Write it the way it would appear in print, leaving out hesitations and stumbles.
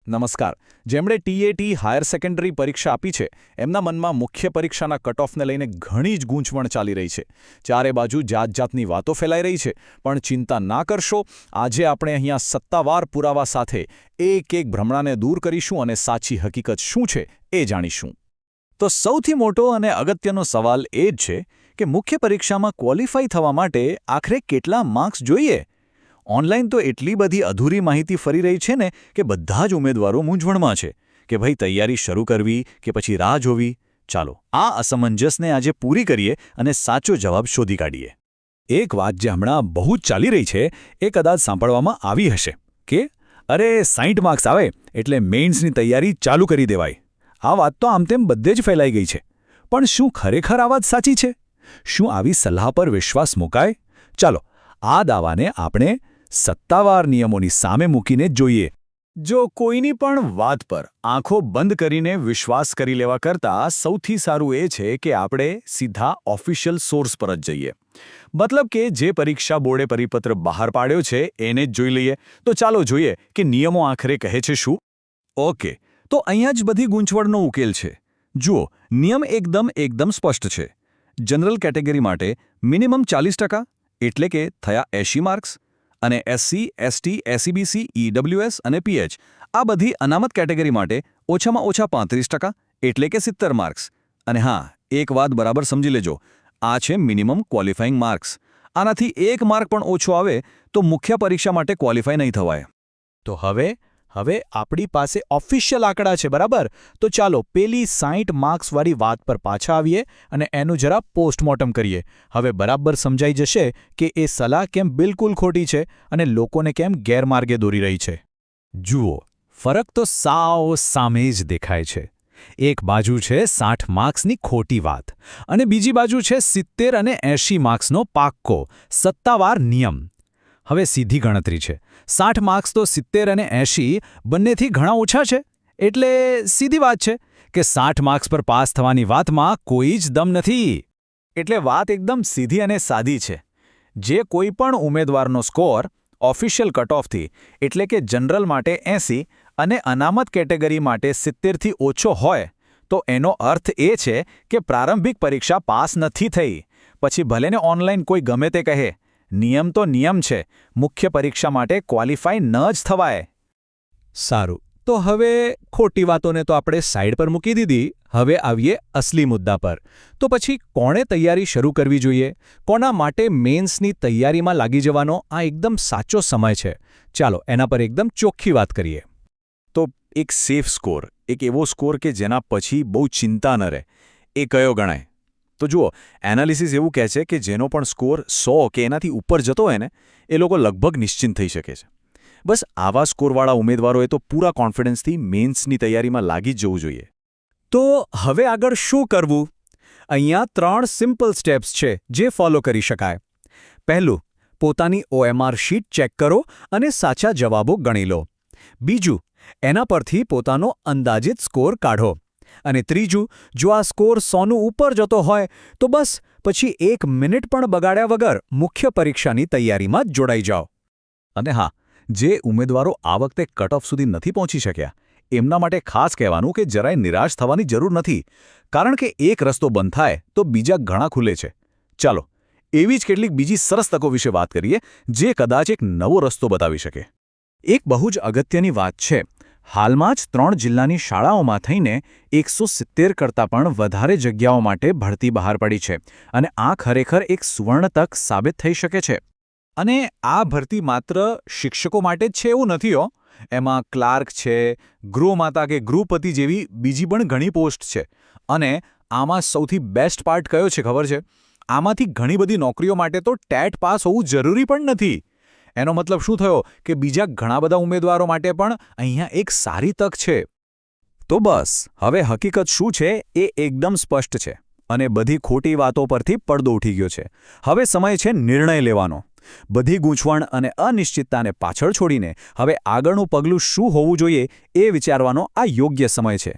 નમસ્કાર. જેમણે TAT higher secondary પરીક્ષા આપી છે એમના મનમાં મુખ્ય પરીક્ષાના કટ ઓફને લઈને ઘણી જ ગૂંચવણ ચાલી રહી છે. ચારે બાજુ જાતજાતની વાતો ફેલાઈ રહી છે, પણ ચિંતા ના કરશો. આજે આપણે અહીંયા સત્તાવાર પુરાવા સાથે એક ભ્રમણાને દૂર કરીશું અને સાચી હકીકત શું છે એ જાણીશું. તો સૌથી મોટો અને અગત્યનો સવાલ એ જ છે કે મુખ્ય પરીક્ષામાં ક્વોલિફાય થવા માટે આખરે કેટલા માર્ક્સ જોઈએ? ઓનલાઈન તો એટલી બધી અધૂરી માહિતી ફરી રહી છે ને કે બધા જ ઉમેદવારો મૂંઝવણમાં છે કે ભાઈ તૈયારી શરૂ કરવી કે પછી રાહ જોવી. ચાલો આ અસમંજસને આજે પૂરી કરીએ અને સાચો જવાબ શોધી કાઢીએ. એક વાત જે હમણાં બહુ જ ચાલી રહી છે એ કદાચ સાંભળવામાં આવી હશે કે અરે 60 માર્ક્સ આવે એટલે મેઇન્સની તૈયારી ચાલુ કરી દેવાય. આ વાત તો આમ તેમ બધે જ ફેલાઈ ગઈ છે. પણ શું ખરેખર આ વાત સાચી છે? શું આવી સલાહ પર વિશ્વાસ મુકાય? ચાલો આ દાવાને આપણે સત્તાવાર નિયમોની સામે મૂકીને જોઈએ. જો કોઈની પણ વાત પર આંખો બંધ કરીને વિશ્વાસ કરી લેવા કરતાં સૌથી સારું એ છે કે આપણે સીધા ઓફિશિયલ સોર્સ પર જ જઈએ. મતલબ કે જે પરીક્ષા બોર્ડે પરિપત્ર બહાર પાડ્યો છે એને જ જોઈ લઈએ. તો ચાલો જોઈએ કે નિયમો આખરે કહે છે શું. ઓકે, તો અહીંયા જ બધી ગૂંચવણનો ઉકેલ છે. જુઓ, નિયમ એકદમ સ્પષ્ટ છે. જનરલ કેટેગરી માટે મિનિમમ 40%, એટલે કે થયા 80 માર્ક્સ. અને એસસી, એસટી, એસસીબીસી, ઈડબ્લ્યુએસ અને પીએચ આ બધી અનામત કેટેગરી માટે ઓછામાં ઓછા 35%, એટલે કે 70 માર્ક્સ. અને હા, એક વાત બરાબર સમજી લેજો, આ છે મિનિમમ ક્વોલિફાઇંગ માર્ક્સ. આનાથી 1 માર્ક પણ ઓછો આવે તો મુખ્ય પરીક્ષા માટે ક્વોલિફાય નહીં થવાય. તો હવે આપણી પાસે ઓફિશિયલ આંકડા છે, બરાબર? તો ચાલો પેલી 60 માર્ક્સવાળી વાત પર પાછા આવીએ અને એનું જરા પોસ્ટમોર્ટમ કરીએ. હવે બરાબર સમજાઈ જશે કે એ સલાહ કેમ બિલકુલ ખોટી છે અને લોકોને કેમ ગેરમાર્ગે દોરી રહી છે. જુઓ, ફરક તો સાવ સામે જ દેખાય છે. એક બાજુ છે 60 માર્ક્સની ખોટી વાત અને બીજી બાજુ છે 70 અને 80 માર્ક્સનો પાક્કો સત્તાવાર નિયમ. હવે સીધી ગણતરી છે. 60 માર્ક્સ તો 70 અને 80 બંનેથી ઘણા ઓછા છે. એટલે સીધી વાત છે કે 60 માર્ક્સ પર પાસ થવાની વાતમાં કોઈ જ દમ નથી. એટલે વાત એકદમ સીધી અને સાદી છે. જે કોઈ પણ ઉમેદવારનો સ્કોર ઓફિશિયલ કટઓફથી, એટલે કે જનરલ માટે 80 અને અનામત કેટેગરી માટે 70થી ઓછો હોય તો એનો અર્થ એ છે કે પ્રારંભિક પરીક્ષા પાસ નથી થઈ. પછી ભલેને ઓનલાઈન કોઈ ગમે તે કહે, નિયમ તો નિયમ છે. મુખ્ય પરીક્ષા માટે ક્વોલિફાય ન જ થવાય. સારું, તો હવે ખોટી વાતોને તો આપણે સાઈડ પર મૂકી દીધી. હવે આવીએ અસલી મુદ્દા પર. તો પછી કોણે તૈયારી શરૂ કરવી જોઈએ? કોના માટે મેન્સની તૈયારીમાં લાગી જવાનો આ એકદમ સાચો સમય છે? ચાલો એના પર એકદમ ચોખ્ખી વાત કરીએ. તો એક સેફ સ્કોર, એક એવો સ્કોર કે જેના પછી બહુ ચિંતા ન રહે, એ કયો ગણાય? તો જુઓ, એનાલિસિસ એવું કહે છે કે જેનો પણ સ્કોર 100 કે એનાથી ઉપર જતો હોય ને એ લોકો લગભગ નિશ્ચિંત થઈ શકે છે. બસ આવા સ્કોરવાળા ઉમેદવારોએ તો પૂરા કોન્ફિડન્સથી મેન્સની તૈયારીમાં લાગી જ જવું જોઈએ. તો હવે આગળ શું કરવું? અહીંયા 3 સિમ્પલ સ્ટેપ્સ છે જે ફોલો કરી શકાય. પહેલું, પોતાની OMR શીટ ચેક કરો અને સાચા જવાબો ગણી લો. બીજું, એના પરથી પોતાનો અંદાજિત સ્કોર કાઢો. અને ત્રીજું, જો આ સ્કોર 100નું ઉપર જતો હોય તો બસ પછી 1 મિનિટ પણ બગાડ્યા વગર મુખ્ય પરીક્ષાની તૈયારીમાં જ જોડાઈ જાઓ. અને હા, જે ઉમેદવારો આ વખતે કટ ઓફ સુધી નથી પહોંચી શક્યા એમના માટે ખાસ કહેવાનું કે જરાય નિરાશ થવાની જરૂર નથી. કારણ કે એક રસ્તો બંધ થાય તો બીજા ઘણા ખુલે છે. ચાલો એવી જ કેટલીક બીજી સરસ તકો વિશે વાત કરીએ જે કદાચ એક નવો રસ્તો બતાવી શકે. એક બહુ જ અગત્યની વાત છે. હાલમાં જ 3 જિલ્લાની શાળાઓમાં થઈને 170 કરતાં પણ વધારે જગ્યાઓ માટે ભરતી બહાર પડી છે અને આ ખરેખર એક સુવર્ણ તક સાબિત થઈ શકે છે. અને આ ભરતી માત્ર શિક્ષકો માટે જ છે એવું નથી હો. એમાં ક્લાર્ક છે, ગૃહમાતા કે ગૃહપતિ જેવી બીજી પણ ઘણી પોસ્ટ છે. અને આમાં સૌથી બેસ્ટ પાર્ટ કયો છે ખબર છે? આમાંથી ઘણી બધી નોકરીઓ માટે તો ટેટ પાસ હોવું જરૂરી પણ નથી. એનો મતલબ શું થયો કે બીજા ઘણા બધા ઉમેદવારો માટે પણ અહીંયા એક સારી તક છે. તો બસ હવે હકીકત શું છે એ એકદમ સ્પષ્ટ છે અને બધી ખોટી વાતો પરથી પડદો ઉઠી ગયો છે. હવે સમય છે નિર્ણય લેવાનો. બધી ગૂંચવણ અને અનિશ્ચિતતાને પાછળ છોડીને હવે આગળનું પગલું શું હોવું જોઈએ એ વિચારવાનો આ યોગ્ય સમય છે.